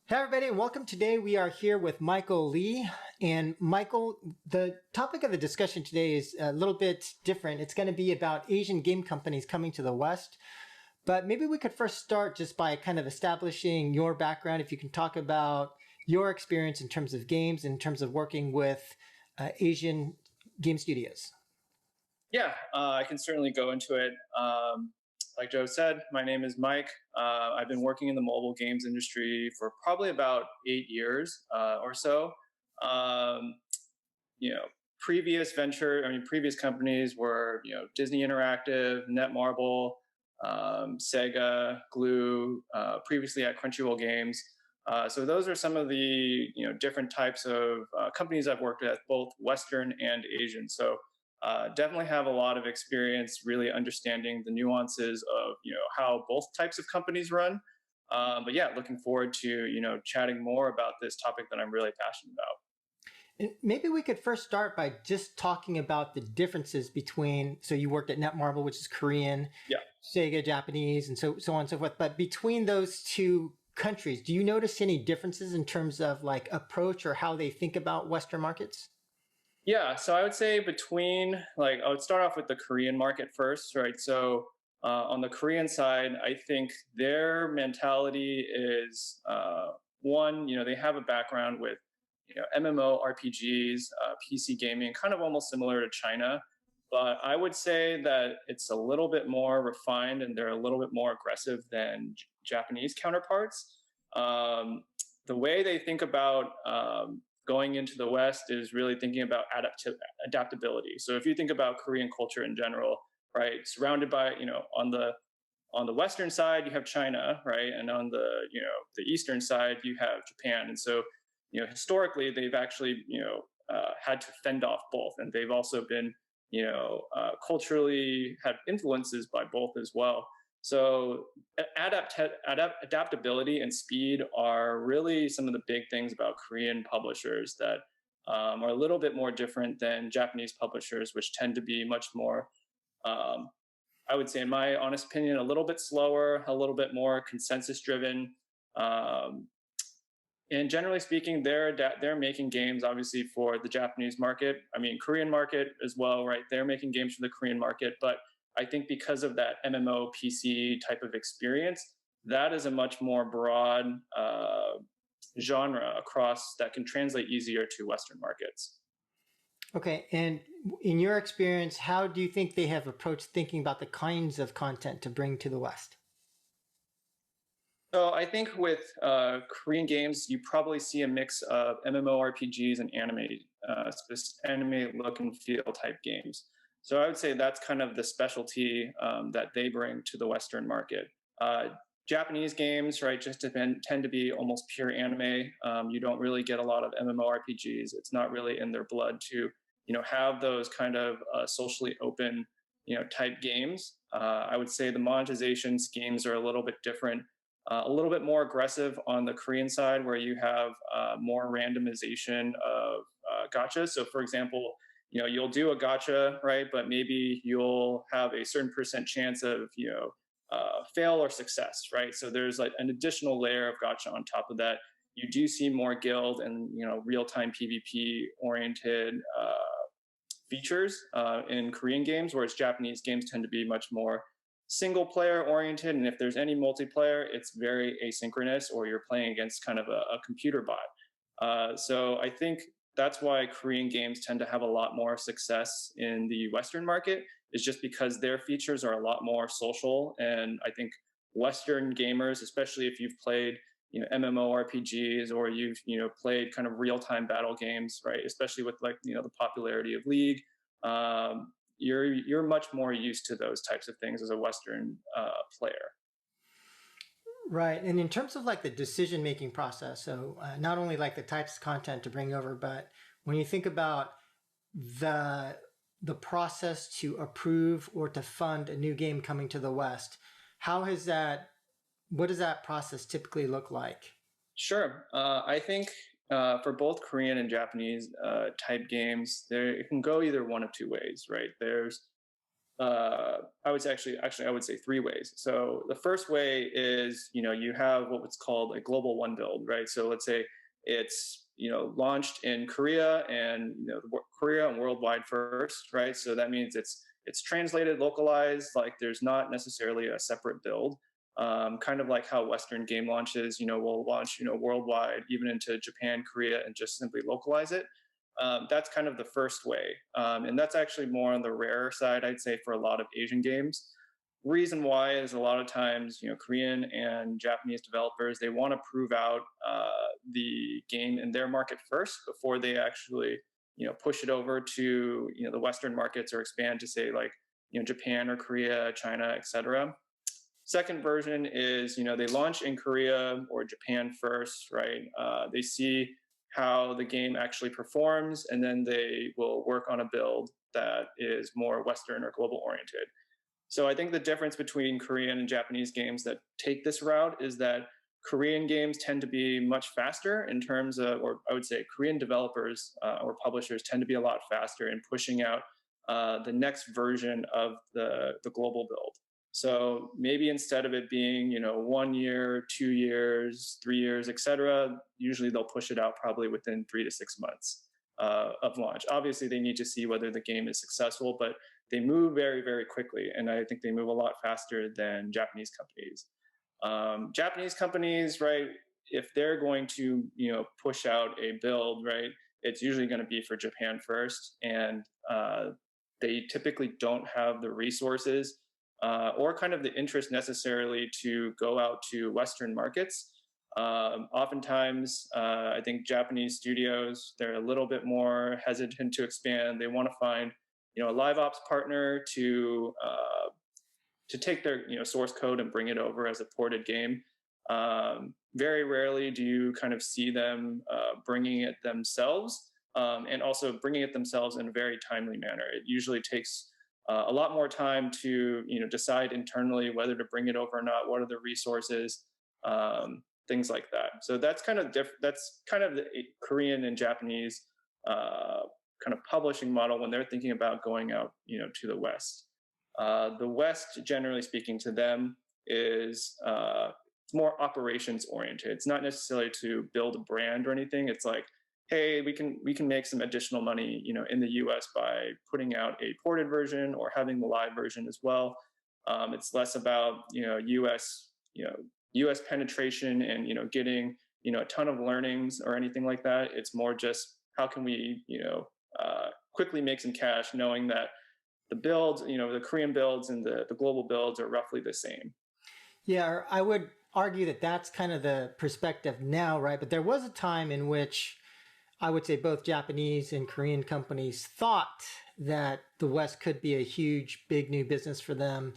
Hey everybody, and welcome. Today we are here with Michael Lee. And Michael, the topic of the discussion today is a little bit different. It's going to be about Asian game companies coming to the West. But maybe we could first start just by kind of establishing your background. If you can talk about your experience in terms of games, in terms of working with Asian game studios. Yeah, I can certainly go into it. Like Joe said, my name is Mike. I've been working in the mobile games industry for probably about 8 years or so. Um, you know, previous companies were, Disney Interactive, Netmarble, SEGA, Glue, previously at Crunchyroll Games. So those are some of the, different types of companies I've worked at, both Western and Asian. So definitely have a lot of experience really understanding the nuances of how both types of companies run. But yeah, looking forward to chatting more about this topic that I'm really passionate about. And maybe we could first start by just talking about the differences between, so you worked at Netmarble, which is Korean, Yeah. SEGA, Japanese, and so on and so forth. But between those two countries, do you notice any differences in terms of like approach or how they think about Western markets? Yeah, so I would say I would start off with the Korean market first, right? So on the Korean side, I think their mentality is one, they have a background with, MMORPGs, PC gaming, kind of almost similar to China. But I would say that it's a little bit more refined and they're a little bit more aggressive than Japanese counterparts. Um, the way they think about going into the West is really thinking about adaptability. So if you think about Korean culture in general, right, surrounded by on the Western side you have China, right, and on the the Eastern side you have Japan, and so historically they've actually had to fend off both, and they've also been culturally had influences by both as well. So adaptability and speed are really some of the big things about Korean publishers that are a little bit more different than Japanese publishers, which tend to be much more, um, I would say, in my honest opinion, a little bit slower, a little bit more consensus driven. Um, and generally speaking, they're making games obviously for the Japanese market. I mean, Korean market as well, right? They're making games for the Korean market, but I think because of that MMO PC type of experience, that is a much more broad genre across that can translate easier to Western markets. Okay, and in your experience, how do you think they have approached thinking about the kinds of content to bring to the West? So I think with Korean games, you probably see a mix of MMORPGs and anime look and feel type games. So I would say that's kind of the specialty that they bring to the Western market. Uh, Japanese games, right, tend to be almost pure anime. You don't really get a lot of MMORPGs. It's not really in their blood to, have those kind of socially open, type games. I would say the monetization schemes are a little bit different, a little bit more aggressive on the Korean side, where you have more randomization of gotchas. So, for example, you'll do a gotcha, right? But maybe you'll have a certain percent chance of, fail or success, right? So there's like an additional layer of gotcha on top of that. You do see more guild and real-time PvP oriented features in Korean games, whereas Japanese games tend to be much more single player oriented. And if there's any multiplayer, it's very asynchronous, or you're playing against kind of a computer bot. So I think that's why Korean games tend to have a lot more success in the Western market, is just because their features are a lot more social. And I think Western gamers, especially if you've played MMORPGs, or you've played kind of real-time battle games, right, especially with like the popularity of League, you're much more used to those types of things as a Western player. Right. And in terms of like the decision making process, so not only like the types of content to bring over, but when you think about the the process to approve or to fund a new game coming to the West, how has that what does that process typically look like? Sure. I think for both Korean and Japanese type games, it can go either one of two ways, right? There's I would say I would say three ways. So the first way is, you have what's called a global one build, right? So let's say it's, launched in Korea and, Korea and worldwide first, right? So that means it's translated, localized, like there's not necessarily a separate build. Kind of like how Western game launches, will launch, worldwide, even into Japan, Korea, and just simply localize it. That's kind of the first way. And that's actually more on the rarer side, I'd say, for a lot of Asian games. Reason why is a lot of times, Korean and Japanese developers, they want to prove out the game in their market first before they actually, push it over to, the Western markets or expand to say like, Japan or Korea, China, etc. Second version is, they launch in Korea or Japan first, right? They see how the game actually performs, and then they will work on a build that is more Western or global oriented. So I think the difference between Korean and Japanese games that take this route is that Korean games tend to be much faster in terms of, or I would say Korean developers or publishers tend to be a lot faster in pushing out the next version of the global build. So maybe instead of it being, 1 year, 2 years, 3 years, etc., usually they'll push it out probably within 3 to 6 months of launch. Obviously, they need to see whether the game is successful, but they move very, very quickly, and I think they move a lot faster than Japanese companies. Japanese companies, right? If they're going to, push out a build, right, it's usually going to be for Japan first, and they typically don't have the resources or kind of the interest necessarily to go out to Western markets. Oftentimes, I think Japanese studios, they're a little bit more hesitant to expand. They want to find, a live ops partner to take their, source code and bring it over as a ported game. Very rarely do you kind of see them bringing it themselves, and also bringing it themselves in a very timely manner. It usually takes a lot more time to decide internally whether to bring it over or not. What are the resources, things like that. So that's kind of that's kind of the Korean and Japanese kind of publishing model when they're thinking about going out to the West. The West, generally speaking, to them is it's more operations oriented. It's not necessarily to build a brand or anything. It's like, hey, we can make some additional money, in the U.S. by putting out a ported version or having the live version as well. It's less about U.S. penetration and getting a ton of learnings or anything like that. It's more just how can we quickly make some cash, knowing that the builds, the Korean builds and the global builds are roughly the same. Yeah, I would argue that that's kind of the perspective now, right? But there was a time in which I would say both Japanese and Korean companies thought that the West could be a huge, big new business for them.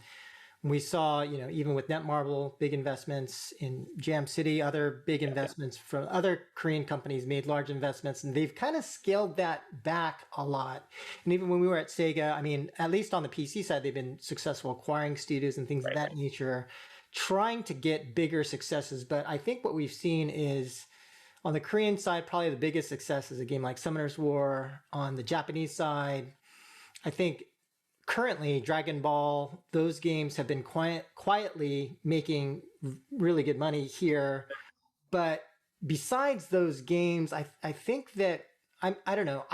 We saw, even with Netmarble, big investments in Jam City, other big investments from other Korean companies made large investments, and they've kind of scaled that back a lot. And even when we were at SEGA, I mean, at least on the PC side, they've been successful acquiring studios and things of that nature, trying to get bigger successes. But I think what we've seen is, on the Korean side, probably the biggest success is a game like Summoner's War. On the Japanese side, I think currently Dragon Ball, those games have been quietly making really good money here. But besides those games, I think that I don't know.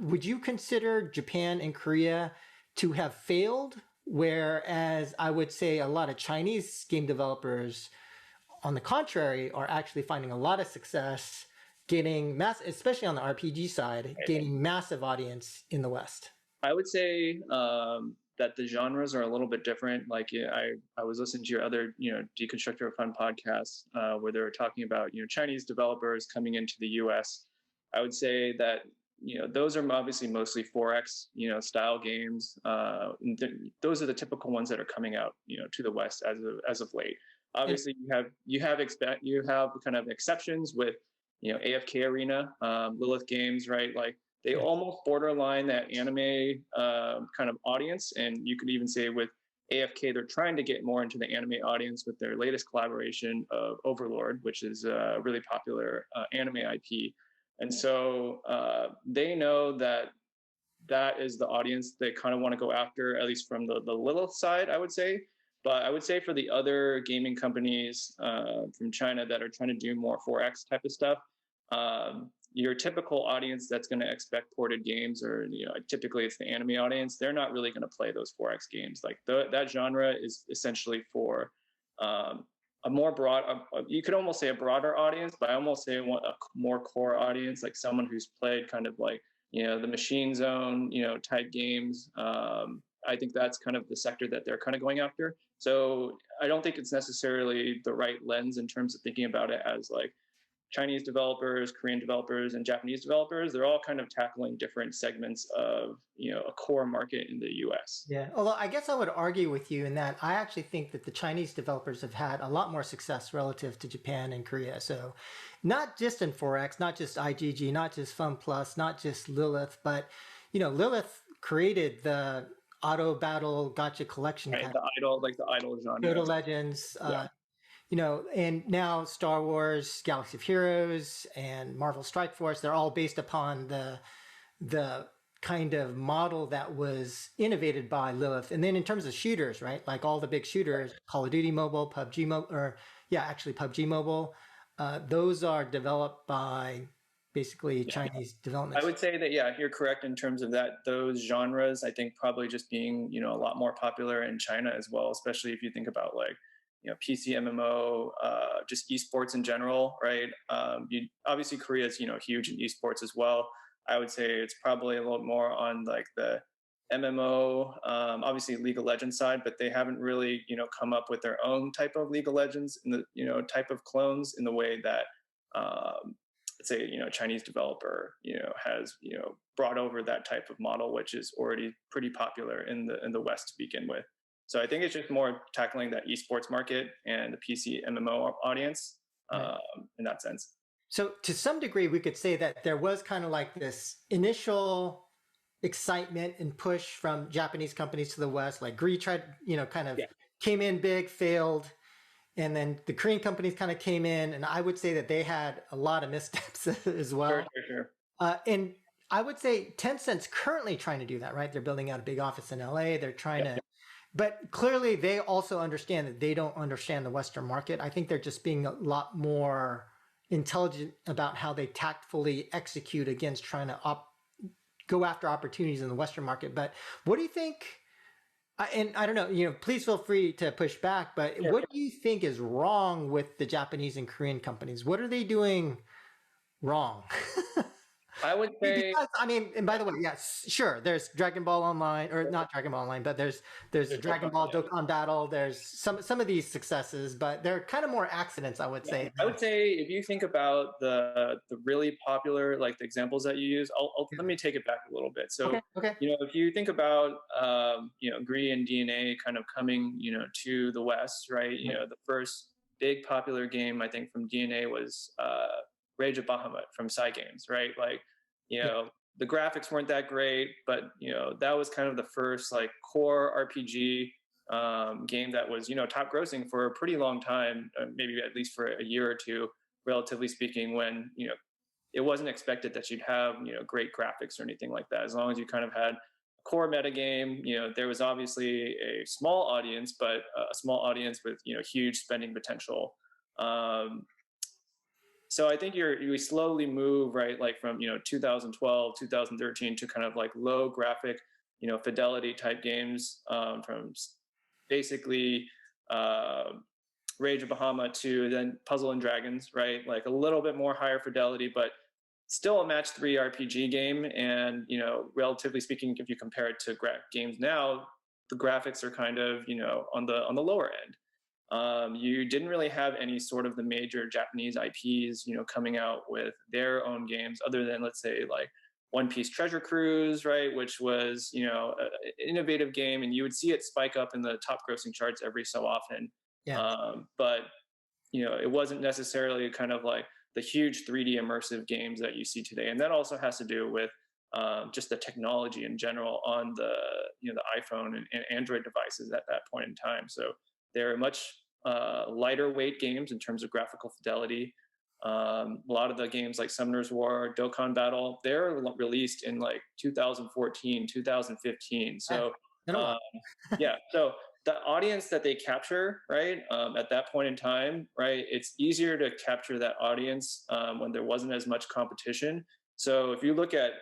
Would you consider Japan and Korea to have failed? Whereas I would say a lot of Chinese game developers, on the contrary, are actually finding a lot of success getting especially on the RPG side, gaining massive audience in the West. I would say that the genres are a little bit different. Like I was listening to your other, Deconstructor of Fun podcast where they were talking about, Chinese developers coming into the U.S. I would say that, those are obviously mostly 4X, style games. Those are the typical ones that are coming out, to the West as of late. Obviously, you have kind of exceptions with, AFK Arena, Lilith Games, right? Like they almost borderline that anime kind of audience, and you could even say with AFK, they're trying to get more into the anime audience with their latest collaboration of Overlord, which is a really popular anime IP. And so they know that that is the audience they kind of want to go after, at least from the Lilith side, I would say. But I would say for the other gaming companies from China that are trying to do more 4X type of stuff, your typical audience that's going to expect ported games, or typically it's the anime audience, they're not really going to play those 4X games. Like that genre is essentially for a more broad, you could almost say a broader audience, but I almost say a more core audience, like someone who's played kind of like the Machine Zone type games. I think that's kind of the sector that they're kind of going after. So I don't think it's necessarily the right lens in terms of thinking about it as like Chinese developers, Korean developers, and Japanese developers. They're all kind of tackling different segments of a core market in the US. Yeah, although I guess I would argue with you in that I actually think that the Chinese developers have had a lot more success relative to Japan and Korea. So not just in 4X, not just IGG, not just Fun Plus, not just Lilith, but Lilith created the auto battle gotcha collection, right? The idol genre. Dota Legends, and now Star Wars, Galaxy of Heroes, and Marvel Strike Force, they're all based upon the kind of model that was innovated by Lilith. And then in terms of shooters, right? Like all the big shooters, Call of Duty Mobile, PUBG Mobile, PUBG Mobile, those are developed by basically Chinese development. I would say that, you're correct in terms of that. Those genres, I think, probably just being, a lot more popular in China as well, especially if you think about like, PC MMO, just esports in general, right? Obviously Korea is, huge in esports as well. I would say it's probably a little more on like the MMO, obviously League of Legends side, but they haven't really, come up with their own type of League of Legends in the, type of clones in the way that, let's say, Chinese developer, has, brought over that type of model, which is already pretty popular in the West to begin with. So I think it's just more tackling that esports market and the PC MMO audience in that sense. So to some degree, we could say that there was kind of like this initial excitement and push from Japanese companies to the West. Like Gree tried, came in big, failed. And then the Korean companies kind of came in, and I would say that they had a lot of missteps as well. Sure. And I would say Tencent's currently trying to do that, right? They're building out a big office in LA. They're trying to, but clearly they also understand that they don't understand the Western market. I think they're just being a lot more intelligent about how they tactfully execute against trying to go after opportunities in the Western market. But what do you think? And I don't know, please feel free to push back, but what do you think is wrong with the Japanese and Korean companies? What are they doing wrong? I would say, because, and by the way, yes, sure, there's Dragon Ball Online, or not Dragon Ball Online, but there's Dragon Ball Dokkan Battle. There's some of these successes, but they're kind of more accidents, I would say. I would say if you think about the really popular, like the examples that you use, let me take it back a little bit. So, okay. If you think about, Gree and DNA kind of coming, to the West, right? The first big popular game, I think, from DNA was Rage of Bahamut from Cygames, right? Like, the graphics weren't that great, but that was kind of the first like core RPG game that was top grossing for a pretty long time, maybe at least for a year or two, relatively speaking, when it wasn't expected that you'd have great graphics or anything like that. As long as you kind of had a core metagame, there was obviously a small audience, but a small audience with huge spending potential. So I think we slowly move, right, like from 2012, 2013 to kind of like low graphic, fidelity type games, from basically Rage of Bahamut to then Puzzle and Dragons, right? Like a little bit more higher fidelity, but still a match 3 RPG game. And relatively speaking, if you compare it to games now, the graphics are kind of on the lower end. You didn't really have any sort of the major Japanese IPs, coming out with their own games, other than, let's say, like One Piece Treasure Cruise, right, which was an innovative game, and you would see it spike up in the top grossing charts every so often. But it wasn't necessarily kind of like the huge 3D immersive games that you see today, and that also has to do with just the technology in general on the the iPhone and Android devices at that point in time. So they're much lighter weight games in terms of graphical fidelity. A lot of the games like Summoner's War, Dokkan Battle, they're released in like 2014, 2015. So Been a while. um, yeah, so the audience that they capture, right, at that point in time, right, it's easier to capture that audience when there wasn't as much competition. So if you look at,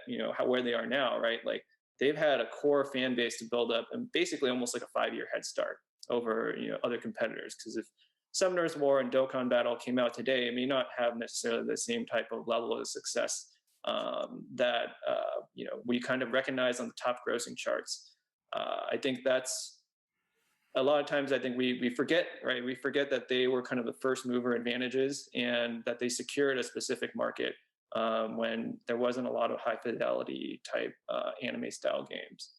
where they are now, right, like they've had a core fan base to build up and basically almost like a 5-year head start over, other competitors. Because if Summoner's War and Dokkan Battle came out today, it may not have necessarily the same type of level of success that we kind of recognize on the top grossing charts. I think that's a lot of times I think we forget, right? We forget that they were kind of the first mover advantages and that they secured a specific market when there wasn't a lot of high fidelity type anime style games.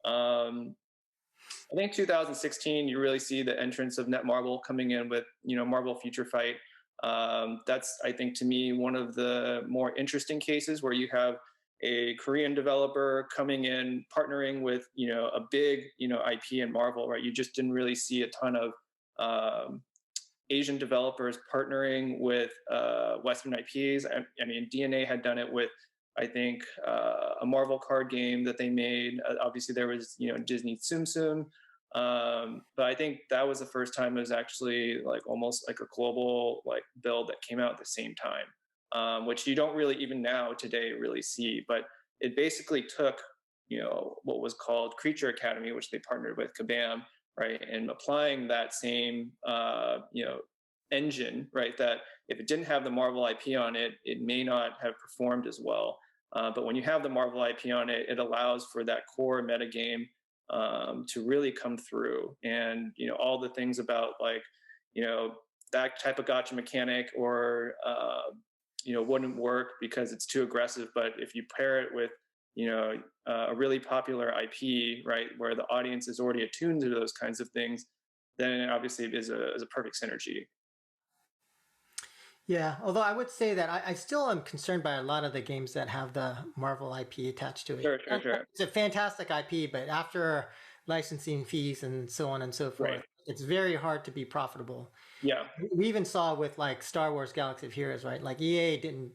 I think 2016, you really see the entrance of Netmarble coming in with, Marble Future Fight. That's, I think, to me, one of the more interesting cases where you have a Korean developer coming in, partnering with, a big, IP and Marvel, right? You just didn't really see a ton of Asian developers partnering with Western IPs. I mean, DNA had done it with, I think, a Marvel card game that they made. Obviously, there was, Disney Tsum Tsum. But I think that was the first time it was actually like almost like a global like build that came out at the same time, which you don't really even now today really see. But it basically took, what was called Creature Academy, which they partnered with Kabam, right, and applying that same, engine, right, that if it didn't have the Marvel IP on it, it may not have performed as well. But when you have the Marvel IP on it, it allows for that core metagame to really come through. And, all the things about like, that type of gotcha mechanic or, wouldn't work because it's too aggressive. But if you pair it with, a really popular IP, right, where the audience is already attuned to those kinds of things, then obviously it is a perfect synergy. Yeah, although I would say that I still am concerned by a lot of the games that have the Marvel IP attached to it. Sure, sure, sure. It's a fantastic IP, but after licensing fees and so on and so forth, Right. it's very hard to be profitable. Yeah. We even saw with like Star Wars Galaxy of Heroes, right? Like EA didn't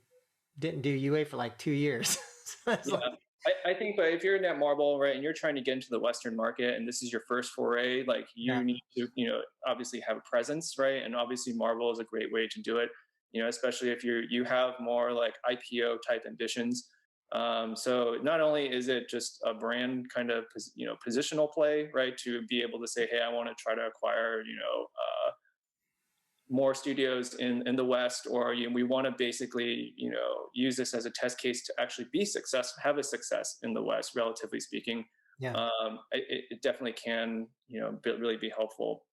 do UA for like 2 years. So it's Yeah. like, I think, but if you're in Netmarble, right, and you're trying to get into the Western market, and this is your first foray, like you yeah, need to, obviously have a presence, right? And obviously, Marvel is a great way to do it, especially if you have more like IPO type ambitions. So not only is it just a brand kind of, positional play, right, to be able to say, hey, I want to try to acquire, more studios in the West, or we want to basically use this as a test case to actually be successful, have a success in the West, relatively speaking. yeah. It definitely can really be helpful.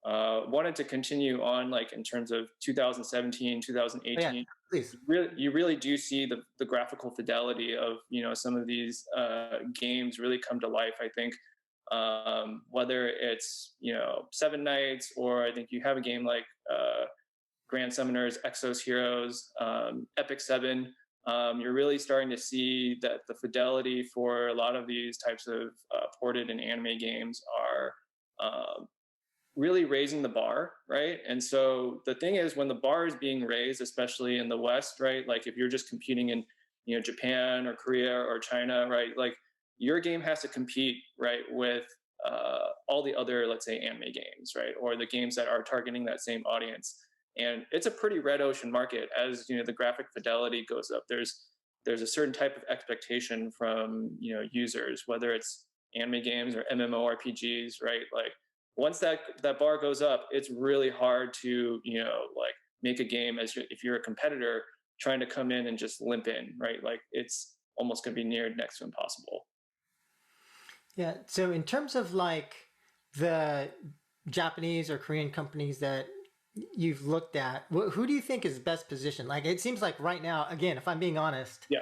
Wanted to continue on like in terms of 2017, Oh, yeah, 2018. please. You really do see the graphical fidelity of some of these games really come to life. I think whether it's Seven Knights, or I think you have a game like Grand Summoners, Exos Heroes, Epic 7. You're really starting to see that the fidelity for a lot of these types of ported and anime games are really raising the bar, right? And so the thing is, when the bar is being raised, especially in the West, right, like if you're just competing in Japan or Korea or China, right, like your game has to compete, right, with all the other, let's say, anime games, right, or the games that are targeting that same audience. And it's a pretty red ocean market. As the graphic fidelity goes up, there's a certain type of expectation from users, whether it's anime games or MMORPGs, right? Like once that bar goes up, it's really hard to like make a game if you're a competitor trying to come in and just limp in, right? Like it's almost going to be near next to impossible. Yeah. So in terms of like the Japanese or Korean companies that you've looked at, who do you think is best positioned? Like it seems like right now, again, if I'm being honest, Yeah.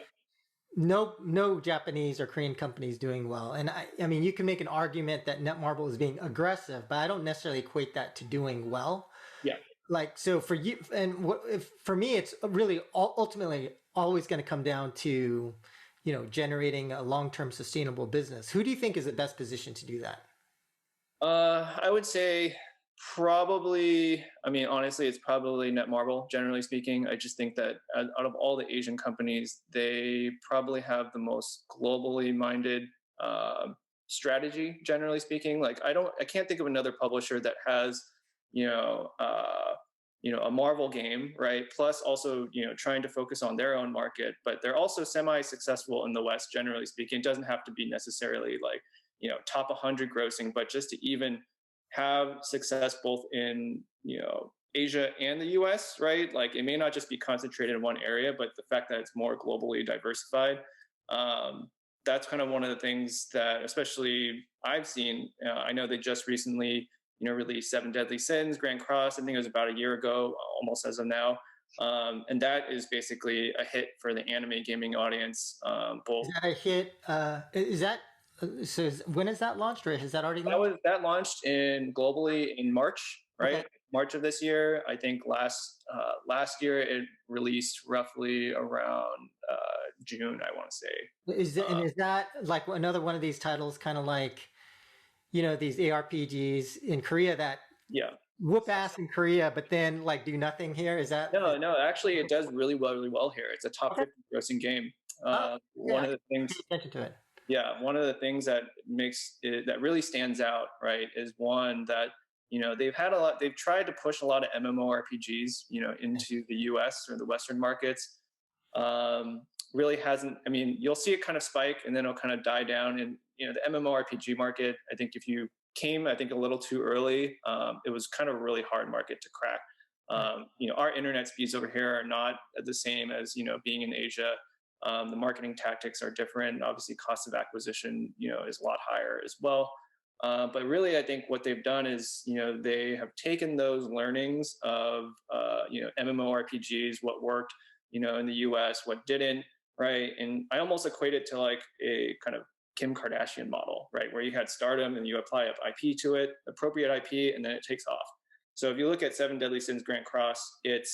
no Japanese or Korean companies doing well. And I mean, you can make an argument that Netmarble is being aggressive, but I don't necessarily equate that to doing well. Yeah. Like, so for you, and for me, it's really ultimately always going to come down to, generating a long-term sustainable business. Who do you think is the best position to do that? I would say Probably, I mean, honestly, it's probably Netmarble, generally speaking. I just think that out of all the Asian companies, they probably have the most globally minded uh, strategy, generally speaking. Like, I can't think of another publisher that has, you know, uh, a Marvel game, right? Plus, also, trying to focus on their own market, but they're also semi-successful in the West, generally speaking. It doesn't have to be necessarily like, top 100 grossing, but just to even have success both in Asia and the US, right? Like it may not just be concentrated in one area, but the fact that it's more globally diversified. Um, that's kind of one of the things that, especially I've seen. I know they just recently, released Seven Deadly Sins, Grand Cross. I think it was about a year ago, almost as of now. And that is basically a hit for the anime gaming audience. Both Is that a hit? Is that when is that launched, or has that already launched? that launched in globally in March, Okay. right? March of this year. I think last year it released roughly around June, I want to say. Is that like another one of these titles, kind of like these ARPGs in Korea that Yeah. whoop ass in Korea, but then like do nothing here? Is that No. Actually, it does really well here. It's a top okay? 50 grossing game. Oh, yeah, One I of the pay things attention to it. Yeah, one of the things that makes it that really stands out, right, is one that they've tried to push a lot of MMORPGs, into the US or the Western markets. Really hasn't. I mean, you'll see it kind of spike and then it'll kind of die down. And the MMORPG market, I think if you came, I think a little too early, it was kind of a really hard market to crack. Our internet speeds over here are not the same as being in Asia. The marketing tactics are different. Obviously, cost of acquisition, is a lot higher as well. But really, I think what they've done is, they have taken those learnings of, MMORPGs, what worked, in the US, what didn't, right? And I almost equate it to like a kind of Kim Kardashian model, right? Where you had stardom and you apply up IP to it, appropriate IP, and then it takes off. So if you look at Seven Deadly Sins Grand Cross, it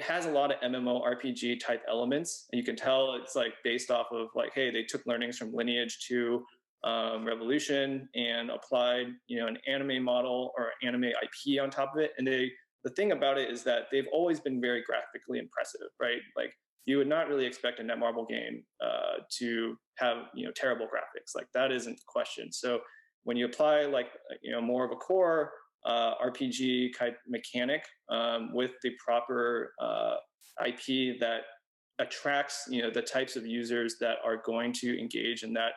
has a lot of MMORPG type elements. And you can tell it's like based off of like, hey, they took learnings from Lineage to Revolution and applied, an anime model or anime IP on top of it. And the thing about it is that they've always been very graphically impressive, right? Like you would not really expect a Netmarble game to have, terrible graphics. Like that isn't the question. So when you apply like, more of a core RPG kind of mechanic with the proper IP that attracts the types of users that are going to engage in that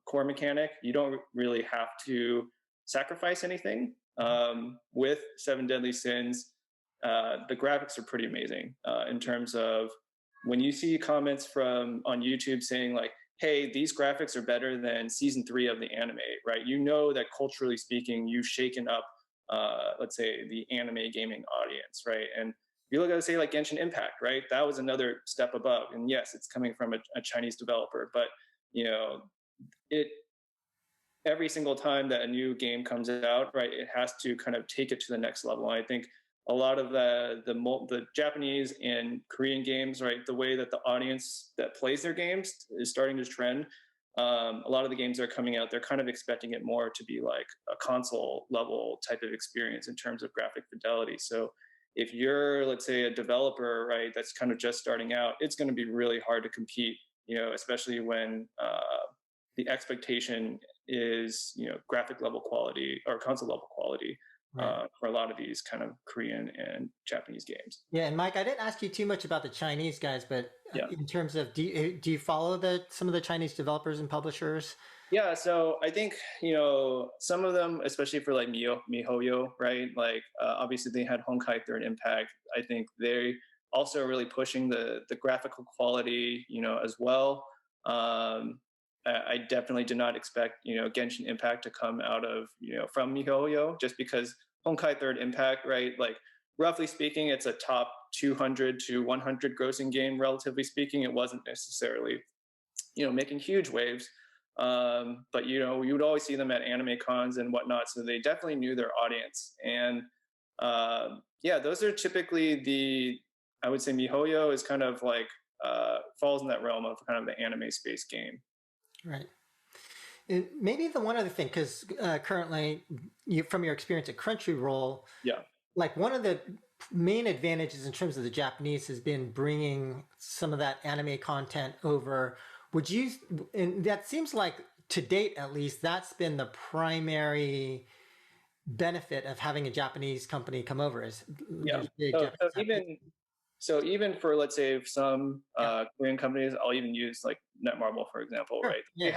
core mechanic. You don't really have to sacrifice anything. With Seven Deadly Sins, the graphics are pretty amazing in terms of when you see comments from on YouTube saying like, hey, these graphics are better than season 3 of the anime, right? You know that culturally speaking, you've shaken up, let's say, the anime gaming audience, right? And you look at, say, like Genshin Impact, right? That was another step above. And yes, it's coming from a Chinese developer, but it every single time that a new game comes out, right, it has to kind of take it to the next level. And I think a lot of the Japanese and Korean games, right, the way that the audience that plays their games is starting to trend. A lot of the games that are coming out, they're kind of expecting it more to be like a console level type of experience in terms of graphic fidelity. So if you're, let's say, a developer, right, that's kind of just starting out, it's going to be really hard to compete, especially when the expectation is, graphic level quality or console level quality. Right. For a lot of these kind of Korean and Japanese games. Yeah, and Mike, I didn't ask you too much about the Chinese guys, but yeah. In terms of, do you follow some of the Chinese developers and publishers? Yeah, so I think some of them, especially for like MiHoYo, right? Like obviously they had Honkai Third Impact. I think they also are really pushing the graphical quality, as well. I definitely did not expect Genshin Impact to come out of from MiHoYo, just because Honkai Third Impact, right? Like roughly speaking, it's a top 200 to 100 grossing game. Relatively speaking, it wasn't necessarily making huge waves, but you would always see them at anime cons and whatnot. So they definitely knew their audience, and yeah, those are typically I would say MiHoYo is kind of like falls in that realm of kind of the anime space game. Right. And maybe the one other thing, because currently, from your experience at Crunchyroll, Yeah. like one of the main advantages in terms of the Japanese has been bringing some of that anime content over. Would you, and that seems like to date at least, that's been the primary benefit of having a Japanese company come over is Yeah. there's big So, Japanese IP. so even for, let's say, some Yeah, Korean companies, I'll even use like Netmarble, for example, sure. right? Yeah. They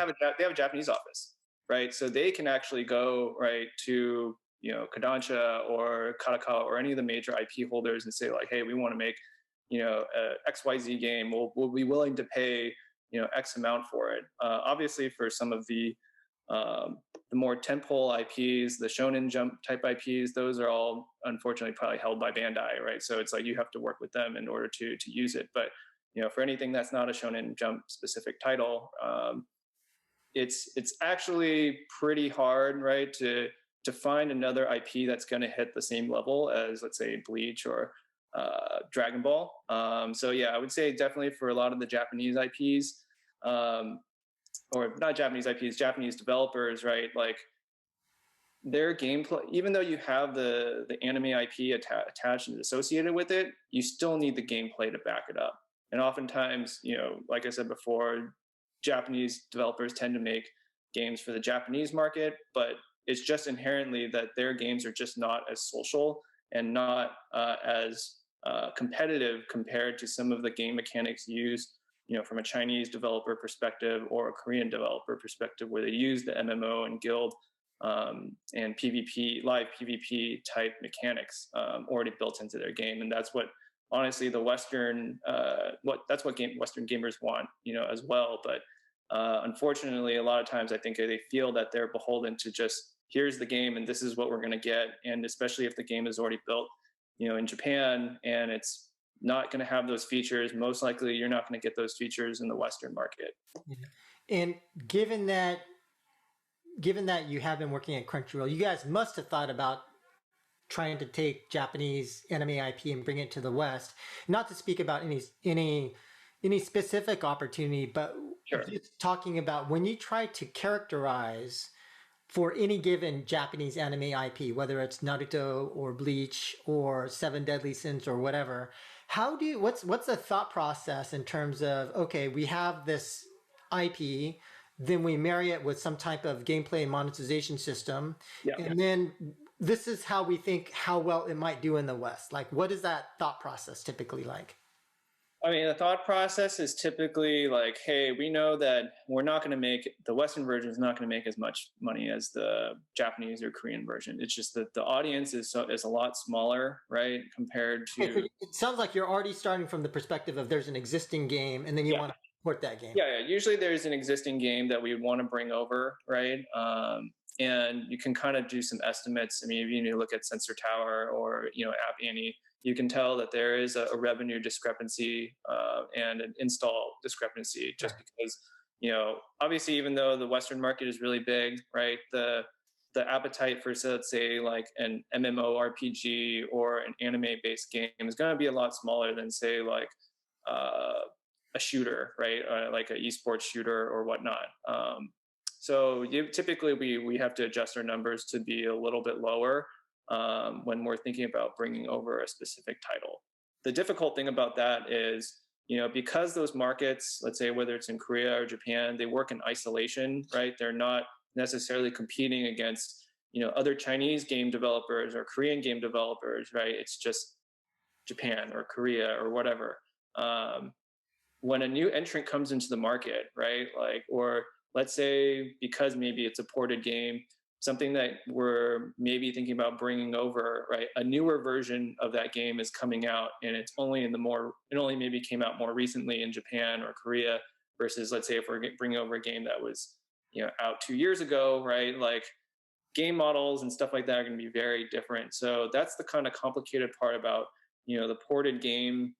have a Japanese office, right? So they can actually go right to, Kodansha or Karakawa or any of the major IP holders and say like, hey, we want to make, a XYZ game. We'll be willing to pay, X amount for it. Obviously, for some of um, the more tentpole IPs, the Shonen Jump type IPs, those are all unfortunately probably held by Bandai, right? So it's like you have to work with them in order to use it. But for anything that's not a Shonen Jump specific title, it's actually pretty hard, right, to find another IP that's going to hit the same level as, let's say, Bleach or Dragon Ball. So yeah, I would say definitely for a lot of the Japanese IPs. Or not Japanese IPs, Japanese developers, right? Like their gameplay, even though you have the anime IP attached and associated with it, you still need the gameplay to back it up. And oftentimes, like I said before, Japanese developers tend to make games for the Japanese market, but it's just inherently that their games are just not as social and not as competitive compared to some of the game mechanics used from a Chinese developer perspective or a Korean developer perspective, where they use the MMO and guild and PvP, live PvP type mechanics already built into their game, and that's what honestly the Western Western gamers want, as well. But unfortunately, a lot of times I think they feel that they're beholden to just here's the game and this is what we're going to get, and especially if the game is already built, in Japan and it's not going to have those features, most likely you're not going to get those features in the Western market. Yeah. And given that you have been working at Crunchyroll, you guys must have thought about trying to take Japanese anime IP and bring it to the West. Not to speak about any specific opportunity, but Sure. just talking about when you try to characterize for any given Japanese anime IP, whether it's Naruto or Bleach or Seven Deadly Sins or whatever, what's the thought process in terms of, okay, we have this IP, then we marry it with some type of gameplay and monetization system, Yeah. and then this is how we think how well it might do in the West. Like, what is that thought process typically like? I mean, the thought process is typically like, hey, we know that we're not going to make the Western version is not going to make as much money as the Japanese or Korean version. It's just that the audience is a lot smaller, right, compared Okay, so to. it sounds like you're already starting from the perspective of there's an existing game, and then you Yeah. want to support that game. Yeah. Usually there's an existing game that we would want to bring over, right? And you can kind of do some estimates. I mean, if you look at Sensor Tower or App Annie, you can tell that there is a revenue discrepancy and an install discrepancy, just because obviously, even though the Western market is really big, right, the appetite for, so let's say, like an MMORPG or an anime based game is going to be a lot smaller than, say, like a shooter, right, like an esports shooter or whatnot. So typically we have to adjust our numbers to be a little bit lower when we're thinking about bringing over a specific title. The difficult thing about that is, because those markets, let's say whether it's in Korea or Japan, they work in isolation, right? They're not necessarily competing against, other Chinese game developers or Korean game developers, right? It's just Japan or Korea or whatever. When a new entrant comes into the market, right? Like, or let's say because maybe it's a ported game, something that we're maybe thinking about bringing over, right? A newer version of that game is coming out, and it only maybe came out more recently in Japan or Korea, versus, let's say, if we're bringing over a game that was, out 2 years ago, right? Like, game models and stuff like that are going to be very different. So that's the kind of complicated part about, the ported game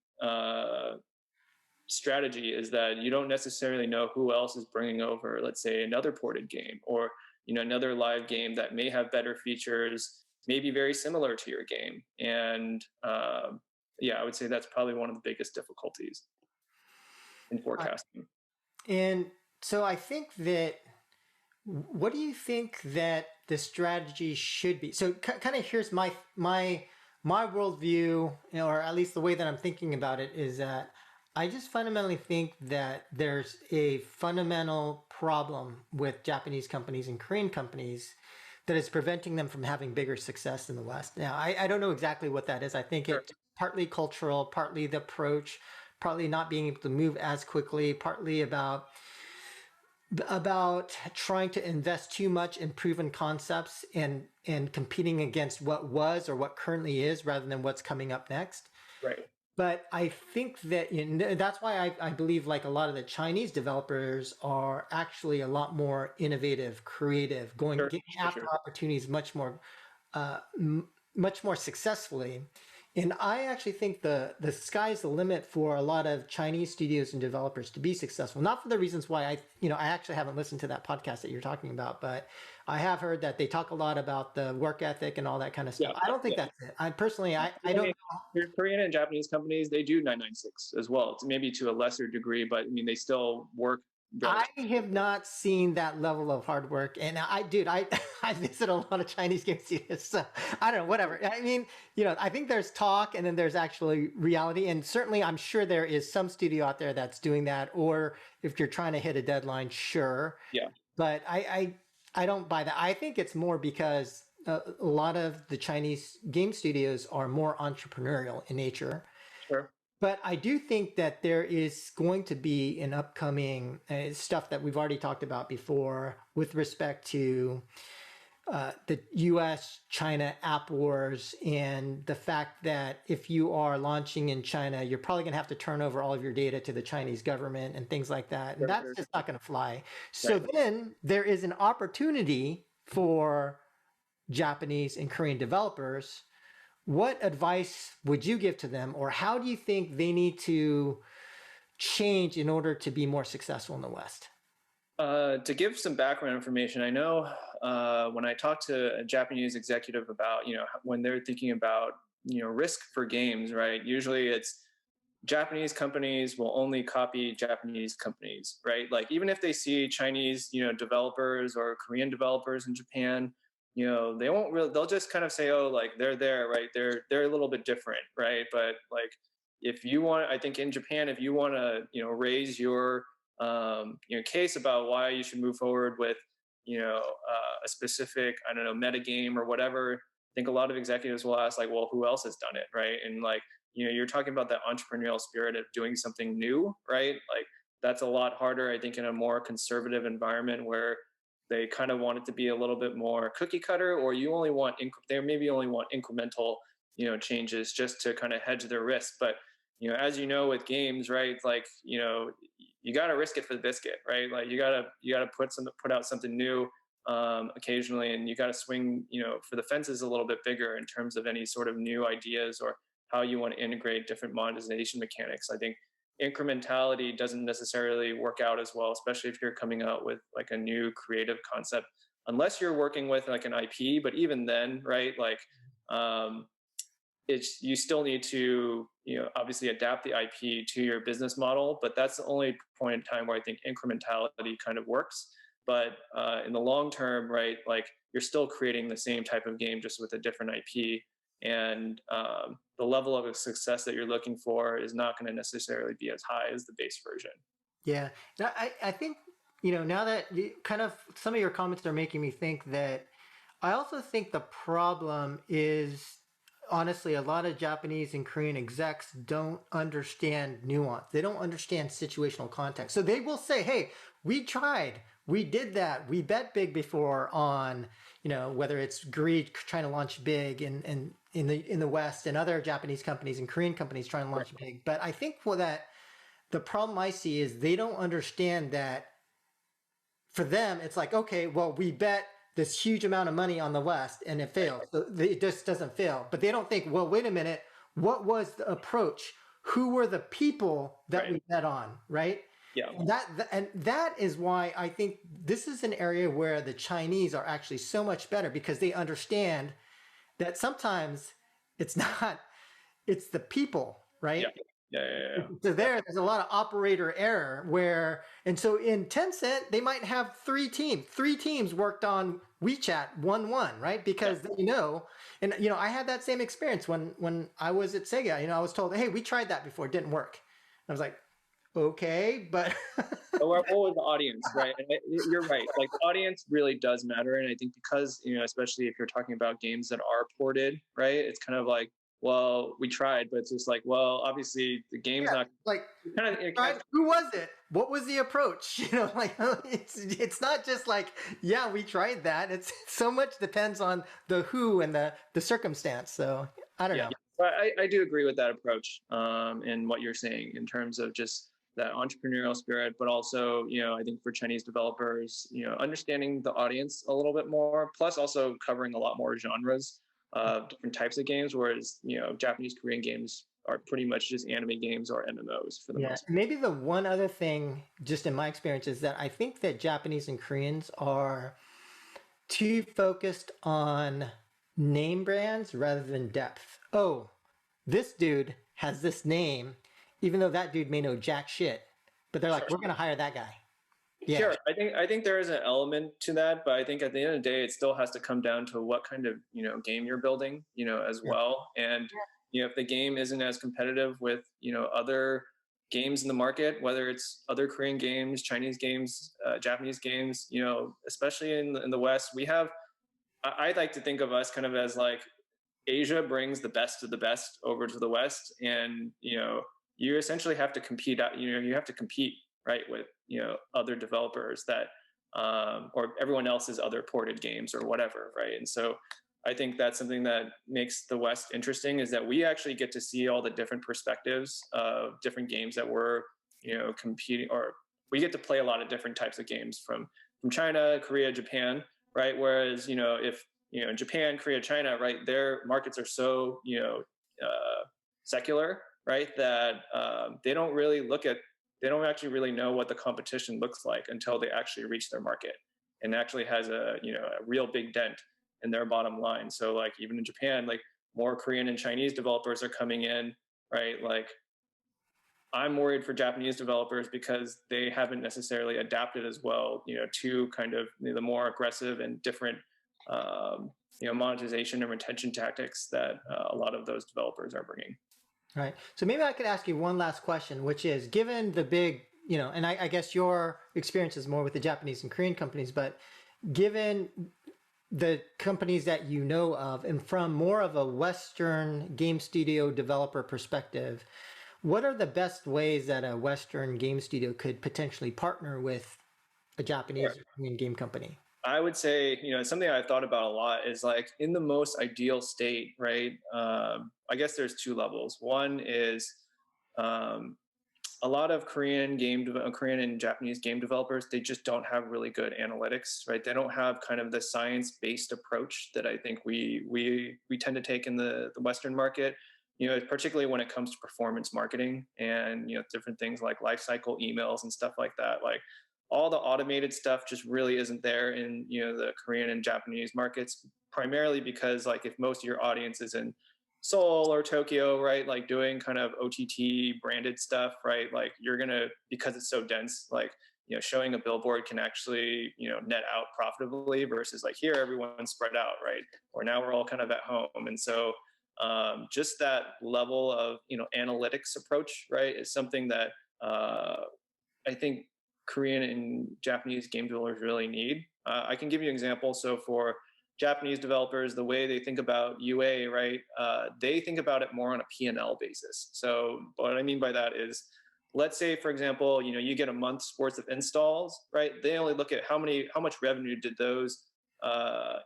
strategy, is that you don't necessarily know who else is bringing over, let's say, another ported game, or another live game that may have better features, maybe very similar to your game. And yeah, I would say that's probably one of the biggest difficulties in forecasting. And so I think that What do you think that the strategy should be? So kind of here's my worldview, or at least the way that I'm thinking about it is that I just fundamentally think that there's a fundamental problem with Japanese companies and Korean companies that is preventing them from having bigger success in the West. Now, I don't know exactly what that is. I think Sure. it's partly cultural, partly the approach, partly not being able to move as quickly, partly about trying to invest too much in proven concepts and competing against what was or what currently is rather than what's coming up next. Right. But I think that that's why I believe like a lot of the Chinese developers are actually a lot more innovative, creative, Sure. getting For after sure. opportunities uh, much more successfully. And I actually think the sky's the limit for a lot of Chinese studios and developers to be successful. Not for the reasons why I actually haven't listened to that podcast that you're talking about, but I have heard that they talk a lot about the work ethic and all that kind of Yeah. stuff. I don't think Yeah. that's it. I personally, I I don't. mean, Korean and Japanese companies, they do 996 as well. It's maybe to a lesser degree, but I mean, they still work very. I have not seen that level of hard work, and dude, I visit a lot of Chinese game studios, so I don't know, whatever. I mean, I think there's talk, and then there's actually reality, and certainly, I'm sure there is some studio out there that's doing that. Or if you're trying to hit a deadline, sure, Yeah. but I don't buy that. I think it's more because a lot of the Chinese game studios are more entrepreneurial in nature. Sure. But I do think that there is going to be an upcoming stuff that we've already talked about before with respect to the US China app wars and the fact that if you are launching in China, you're probably going to have to turn over all of your data to the Chinese government and things like that. And Sure. that's Sure. just not going to fly. So Right. then there is an opportunity for Japanese and Korean developers. What advice would you give to them, or how do you think they need to change in order to be more successful in the West? To give some background information, I know when I talk to a Japanese executive about, when they're thinking about, risk for games, right? Usually it's Japanese companies will only copy Japanese companies, right? Like even if they see Chinese, developers or Korean developers in Japan, they won't really, they'll just kind of say, oh, like they're there, right? They're a little bit different, right? But like if you want, I think in Japan, if you want to, raise your case about why you should move forward with, a specific, I don't know, meta game or whatever, I think a lot of executives will ask like, well, who else has done it, right? And like, you're talking about that entrepreneurial spirit of doing something new, right? Like that's a lot harder, I think, in a more conservative environment where they kind of want it to be a little bit more cookie cutter, or you only want they maybe only want incremental, changes just to kind of hedge their risk. But as you know, with games, right? Like you got to risk it for the biscuit, right? Like you gotta put out something new occasionally, and you got to swing, for the fences a little bit bigger in terms of any sort of new ideas or how you want to integrate different monetization mechanics. I think incrementality doesn't necessarily work out as well, especially if you're coming out with like a new creative concept, unless you're working with like an IP. But even then, right? Like, it's you still need to obviously adapt the IP to your business model. But that's the only point in time where I think incrementality kind of works. But in the long term, right? Like you're still creating the same type of game just with a different IP, and the level of success that you're looking for is not going to necessarily be as high as the base version. Yeah, I think now that kind of some of your comments are making me think that I also think the problem is honestly a lot of Japanese and Korean execs don't understand nuance. They don't understand situational context. So they will say, "Hey, we tried, we did that, we bet big before on whether it's greed trying to launch big and in the West and other Japanese companies and Korean companies trying to launch big." But I think that the problem I see is they don't understand that for them, it's like, okay, well, we bet this huge amount of money on the West and it fails. So it just doesn't fail. But they don't think, well, wait a minute, what was the approach? Who were the people that Right. we bet on, right? Yeah. And that is why I think this is an area where the Chinese are actually so much better because they understand that sometimes it's not, it's the people, right? Yeah. So there's a lot of operator error where, and so in Tencent, they might have three teams worked on WeChat 1-1, right? Because and I had that same experience when I was at Sega. I was told, hey, we tried that before, it didn't work. I was like, okay, but What was the audience, right? And you're right. Like, the audience really does matter, and I think because especially if you're talking about games that are ported, right? It's kind of like, well, we tried, but it's just like, well, obviously the game's not like kind of. who was it? What was the approach? Like it's not just like, yeah, we tried that. It's so much depends on the who and the circumstance. So I don't know. But I do agree with that approach, and what you're saying in terms of just that entrepreneurial spirit, but also, I think for Chinese developers, understanding the audience a little bit more, plus also covering a lot more genres of different types of games, whereas, Japanese, Korean games are pretty much just anime games or MMOs for the most part. Maybe the one other thing, just in my experience, is that I think that Japanese and Koreans are too focused on name brands rather than depth. Oh, this dude has this name, even though that dude may know jack shit, but they're like, we're going to hire that guy. Yeah. Sure. I think there is an element to that, but I think at the end of the day, it still has to come down to what kind of, game you're building, as well. And, if the game isn't as competitive with, other games in the market, whether it's other Korean games, Chinese games, Japanese games, especially in the West, we have, I like to think of us kind of as like Asia brings the best of the best over to the West. And, you essentially have to compete out, you have to compete, right, with, other developers that, or everyone else's other ported games or whatever, right? And so I think that's something that makes the West interesting, is that we actually get to see all the different perspectives of different games that we're, competing, or we get to play a lot of different types of games from China, Korea, Japan, right? Whereas, if, Japan, Korea, China, right, their markets are so, secular, right, that they don't actually really know what the competition looks like until they actually reach their market, and actually has a real big dent in their bottom line. So like, even in Japan, like, more Korean and Chinese developers are coming in, right? Like, I'm worried for Japanese developers because they haven't necessarily adapted as well, to kind of the more aggressive and different, monetization and retention tactics that a lot of those developers are bringing. Right. So maybe I could ask you one last question, which is, given the big, and I guess your experience is more with the Japanese and Korean companies, but given the companies that you know of, and from more of a Western game studio developer perspective, what are the best ways that a Western game studio could potentially partner with a Japanese or Korean game company? I would say, something I've thought about a lot is, like, in the most ideal state, right? I guess there's two levels. One is a lot of Korean and Japanese game developers, they just don't have really good analytics, right? They don't have kind of the science-based approach that I think we tend to take in the Western market. Particularly when it comes to performance marketing and, different things like lifecycle emails and stuff like that. Like, all the automated stuff just really isn't there in, the Korean and Japanese markets, primarily because, like, if most of your audience is in Seoul or Tokyo, right, like doing kind of OTT branded stuff, right, like, you're gonna, because it's so dense, like, showing a billboard can actually, net out profitably, versus like here, everyone's spread out, right? Or now we're all kind of at home. And so just that level of, analytics approach, right, is something that I think Korean and Japanese game developers really need. I can give you an example. So for Japanese developers, the way they think about UA, right, they think about it more on a P&L basis. So what I mean by that is, let's say, for example, you get a month's worth of installs, right? They only look at how much revenue did those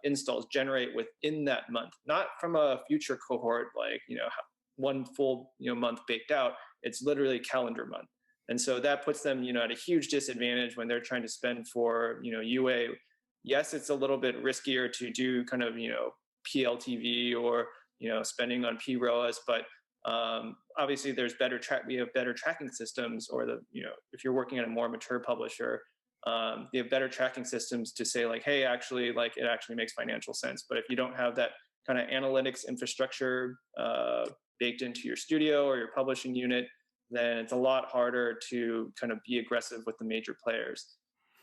installs generate within that month, not from a future cohort, like, one full month baked out. It's literally calendar month. And so that puts them, at a huge disadvantage when they're trying to spend for, UA. Yes, it's a little bit riskier to do kind of, PLTV or, spending on PROAS, but obviously we have better tracking systems, or if you're working at a more mature publisher, they have better tracking systems to say, like, hey, actually, like, it actually makes financial sense. But if you don't have that kind of analytics infrastructure baked into your studio or your publishing unit, then it's a lot harder to kind of be aggressive with the major players.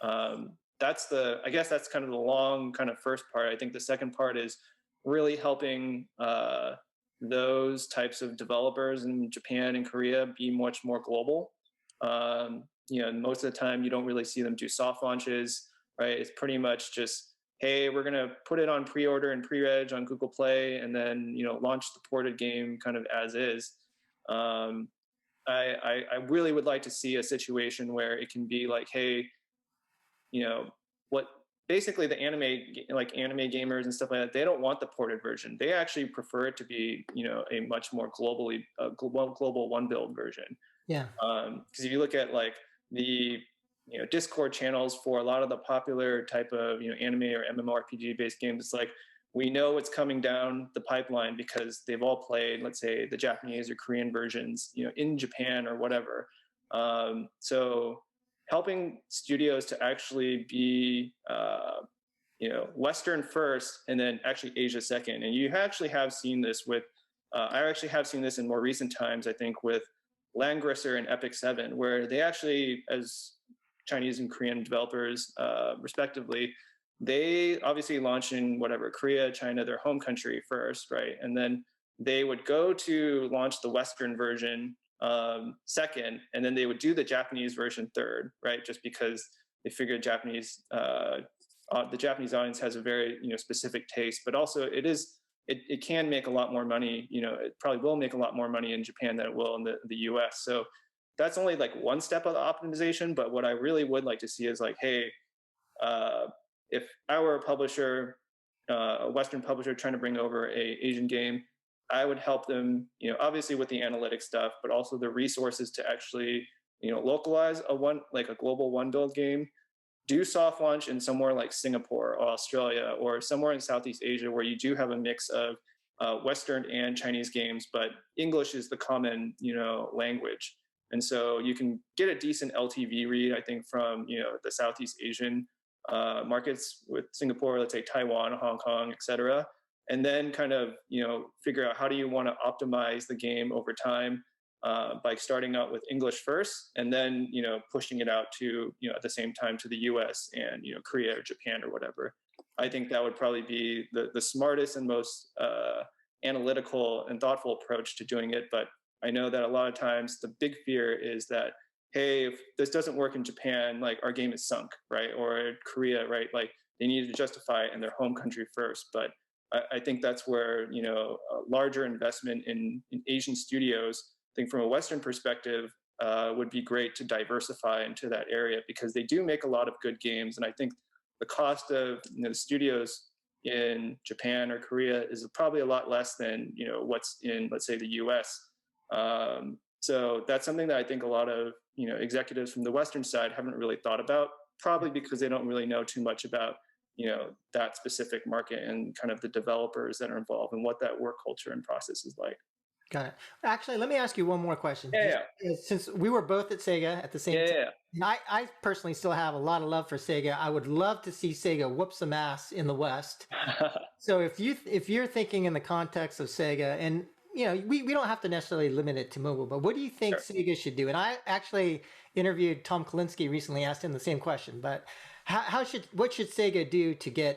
I guess that's kind of the long kind of first part. I think the second part is really helping those types of developers in Japan and Korea be much more global. Most of the time you don't really see them do soft launches, right? It's pretty much just, hey, we're going to put it on pre-order and pre-reg on Google Play, and then, launch the ported game kind of as is. I really would like to see a situation where it can be like, hey, what basically the anime gamers and stuff like that, they don't want the ported version. They actually prefer it to be, a much more global one build version. Yeah. Because if you look at like the Discord channels for a lot of the popular type of anime or MMORPG based games, it's like we know it's coming down the pipeline because they've all played, let's say, the Japanese or Korean versions, in Japan or whatever. So helping studios to actually be Western first and then actually Asia second. And you actually have seen this with I actually have seen this in more recent times, I think, with Langrisser and Epic 7, where they actually, as Chinese and Korean developers respectively, they obviously launched in Korea, China, their home country first, right? And then they would go to launch the Western version second, and then they would do the Japanese version third, right? Just because they figured the Japanese audience has a very specific taste, but also it can make a lot more money. It probably will make a lot more money in Japan than it will in the US. So that's only like one step of the optimization. But what I really would like to see is like, hey, if I were a publisher, a Western publisher trying to bring over a Asian game, I would help them, obviously with the analytics stuff, but also the resources to actually, localize a global one build game, do soft launch in somewhere like Singapore or Australia or somewhere in Southeast Asia where you do have a mix of Western and Chinese games, but English is the common, language. And so you can get a decent LTV read, I think, from, the Southeast Asian markets with Singapore, let's say Taiwan, Hong Kong, et cetera. And then kind of, figure out how do you want to optimize the game over time by starting out with English first and then, pushing it out to, at the same time to the US and, Korea or Japan or whatever. I think that would probably be the smartest and most analytical and thoughtful approach to doing it. But I know that a lot of times the big fear is that, hey, if this doesn't work in Japan, like our game is sunk, right? Or Korea, right? Like they need to justify it in their home country first. But I think that's where, a larger investment in Asian studios, I think from a Western perspective, would be great to diversify into that area because they do make a lot of good games. And I think the cost of the studios in Japan or Korea is probably a lot less than, what's in, let's say, the US. So that's something that I think a lot of, executives from the Western side haven't really thought about, probably because they don't really know too much about that specific market and kind of the developers that are involved and what that work culture and process is like. Got it. Actually, let me ask you one more question. Yeah. Since we were both at SEGA at the same time, and I personally still have a lot of love for SEGA. I would love to see SEGA whoop some ass in the West. So if you're thinking in the context of SEGA, and we don't have to necessarily limit it to mobile, but what do you think SEGA should do? And I actually interviewed Tom Kalinske recently, asked him the same question. But what should SEGA do to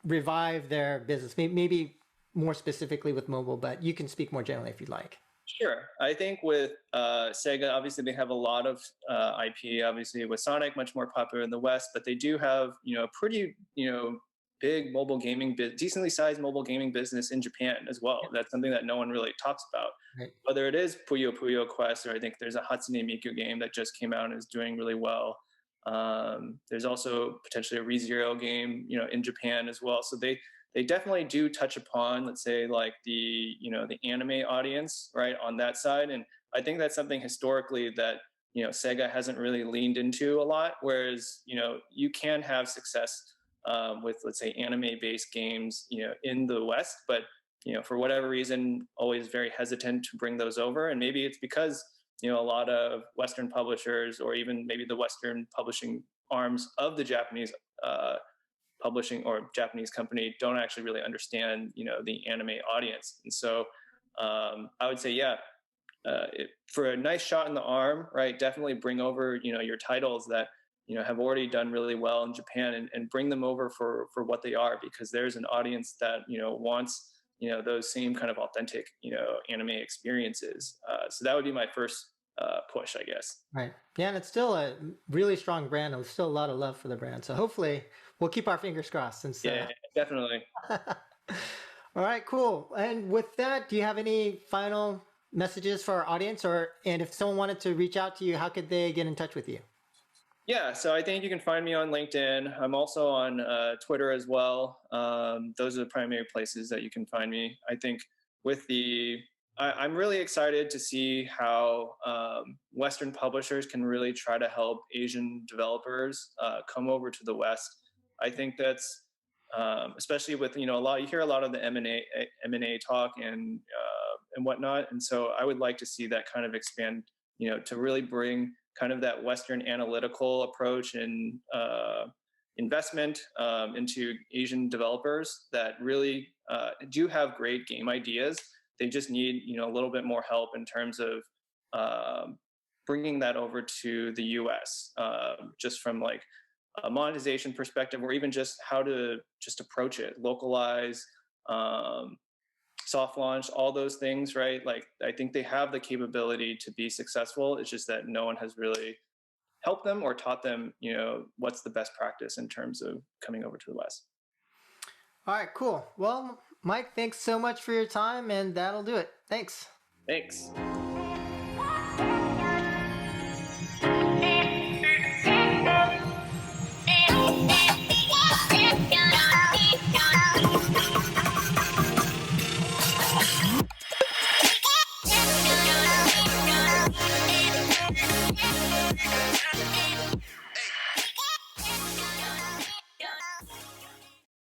revive their business? Maybe more specifically with mobile, but you can speak more generally if you'd like. Sure. I think with SEGA, obviously they have a lot of IP, obviously with Sonic, much more popular in the West, but they do have, pretty, big mobile gaming, decently sized mobile gaming business in Japan as well. That's something that no one really talks about. Right. Whether it is Puyo Puyo Quest, or I think there's a Hatsune Miku game that just came out and is doing really well. There's also potentially a ReZero game, in Japan as well. So they definitely do touch upon, let's say, like the anime audience, right, on that side. And I think that's something historically that, SEGA hasn't really leaned into a lot, whereas, you can have success with, let's say, anime-based games, in the West, but, for whatever reason, always very hesitant to bring those over. And maybe it's because, a lot of Western publishers, or even maybe the Western publishing arms of the Japanese publishing or Japanese company don't actually really understand, the anime audience. And so I would say, for a nice shot in the arm, right? Definitely bring over, your titles that, have already done really well in Japan, and bring them over for what they are, because there's an audience that, wants, those same kind of authentic, anime experiences. So that would be my first push, I guess. Right. Yeah, and it's still a really strong brand. There's still a lot of love for the brand. So hopefully we'll keep our fingers crossed since Yeah, definitely. all right, cool. And with that, do you have any final messages for our audience, and if someone wanted to reach out to you, how could they get in touch with you? Yeah, so I think you can find me on LinkedIn. I'm also on Twitter as well. Those are the primary places that you can find me. I think with I'm really excited to see how Western publishers can really try to help Asian developers come over to the West. I think that's especially with, you hear a lot of the M&A talk and whatnot, and so I would like to see that kind of expand, to really bring kind of that Western analytical approach and investment into Asian developers that really do have great game ideas. They just need, a little bit more help in terms of bringing that over to the U.S. Just from like a monetization perspective, or even just how to just approach it, localize, soft launch, all those things, right? Like, I think they have the capability to be successful. It's just that no one has really helped them or taught them, what's the best practice in terms of coming over to the West. All right, cool. Well, Mike, thanks so much for your time, and that'll do it. Thanks. Thanks.